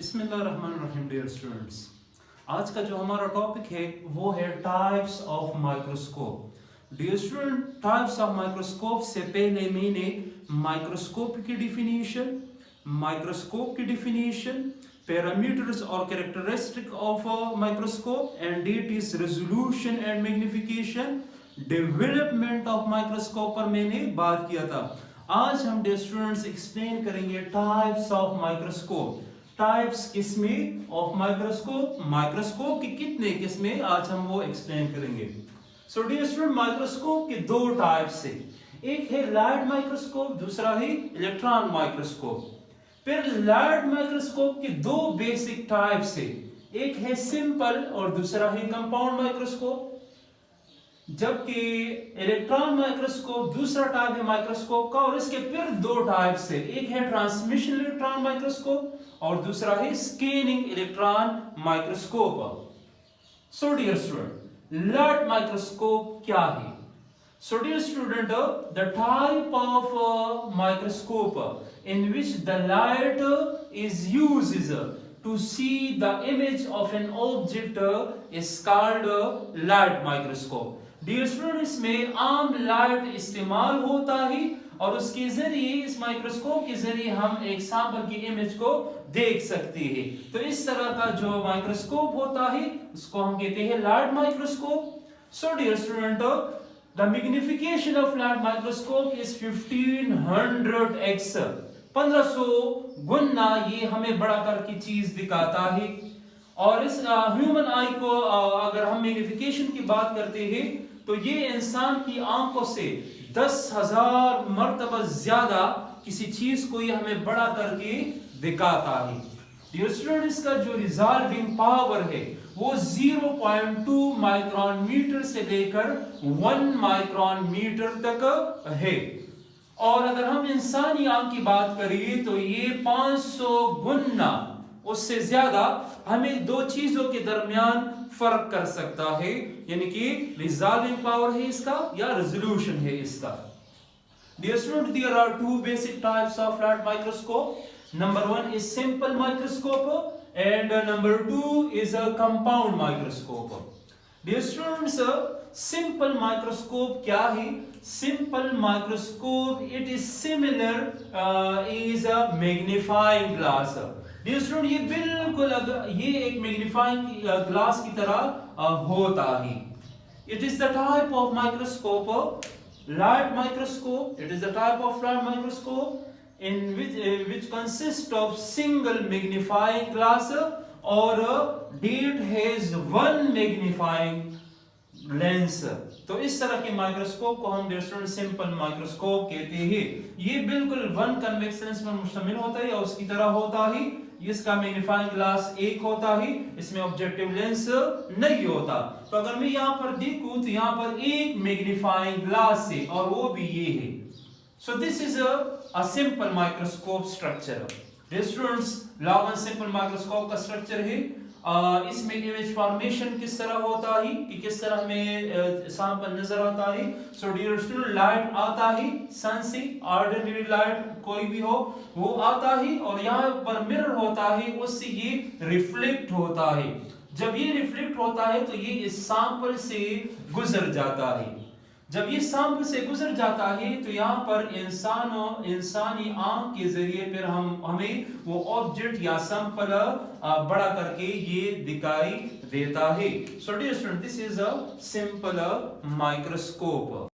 बिस्मिल्लाहिर्रहमानिर्रहीम dear students, आज का जो हमारा टॉपिक है वो है types of microscope. Dear student, types of microscope से पहले मैंने माइक्रोस्कोप की डिफिनीशन, पैरामीटर्स और characteristic of microscope and it is resolution and magnification, development of microscope पर मैंने बात किया था। आज हम डियर स्टूडेंट्स एक्सप्लेन करेंगे टाइप्स ऑफ माइक्रोस्कोप। टाइप्स किस्में ऑफ माइक्रोस्कोप की कितने किस्में, आज हम वो एक्सप्लेन करेंगे। सो डियर स्टूडेंट, माइक्रोस्कोप के दो टाइप्स है, एक है लाइट माइक्रोस्कोप, दूसरा है इलेक्ट्रॉन माइक्रोस्कोप। फिर लाइट माइक्रोस्कोप के दो बेसिक टाइप्स है, एक है सिंपल और दूसरा है कंपाउंड माइक्रोस्कोप। जबकि इलेक्ट्रॉन माइक्रोस्कोप दूसरा टाइप है माइक्रोस्कोप का, और इसके फिर दो टाइप्स है, एक है ट्रांसमिशन इलेक्ट्रॉन माइक्रोस्कोप और दूसरा है scanning electron microscope. So dear student, light microscope क्या है? So dear student, the type of microscope in which the light is used to see the image of an object is called light microscope. Dear student, इसमें आम light इस्तेमाल होता है और उसके जरिए, इस माइक्रोस्कोप के जरिए हम एक सैंपल की इमेज को देख सकते हैं। तो इस तरह का जो माइक्रोस्कोप होता है उसको हम कहते हैं light microscope. So dear student, the magnification of light microscope is 1500x, 1500 गुना ये हमें बड़ा करके चीज दिखाता है। और इस ह्यूमन आई को अगर हम मैग्निफिकेशन की बात करते हैं तो ये इंसान की आंखों से 10,000 मर्तबा ज्यादा किसी चीज को ये हमें बड़ा करके दिखाता है। डियर स्टूडेंट, इसका जो रिजॉल्विंग पावर है वो 0.2 माइक्रोन मीटर से लेकर 1 माइक्रोन मीटर तक है। और अगर हम इंसानी आंख की बात करें तो ये 500 गुना उससे ज्यादा हमें दो चीजों के दरमियान फर्क कर सकता है, यानी कि रिजॉल्विंग पावर है इसका या रेजोल्यूशन है इसका। Dear student, there are two basic types of light microscope. Number one is simple microscope and number two is a compound microscope. Dear students, simple microscope क्या है? Simple microscope, it is similar is a magnifying glass. Dear student, ये बिल्कुल ये एक magnifying glass की तरह होता है। It is the type of microscope, light microscope. It is the type of light microscope in which consists of single magnifying glass or it has one magnifying lens. तो इस तरह के माइक्रोस्कोप को हम डियर सिंपल माइक्रोस्कोप कहते हैं। ये बिल्कुल वन कन्वेक्स लेंस पर मुश्तमिल होता है और उसकी तरह होता है। इसका मैग्नीफाइंग ग्लास एक होता है, इसमें ऑब्जेक्टिव लेंस नहीं होता। तो अगर मैं यहाँ पर देखूं तो यहाँ पर एक मैग्नीफाइंग ग्लास है और वो भी ये है। So this is a simple microscope structure. Dear students, log on simple microscope का स्ट्रक्चर है। इसमें इमेज फॉर्मेशन किस तरह होता है कि किस तरह हमें सैंपल नजर आता है। सो डियर स्टूडेंट, लाइट आता है सन से, ऑर्डिनरी लाइट कोई भी हो वो आता है और यहाँ पर मिरर होता है, उससे ये रिफ्लेक्ट होता है। जब ये रिफ्लेक्ट होता है तो ये इस सैंपल से गुजर जाता है। जब ये सैंपल से गुजर जाता है तो यहाँ पर इंसानी आंख के जरिए फिर हमें वो ऑब्जेक्ट या सैंपल बड़ा करके ये दिखाई देता है। So dear student, this is a simple microscope.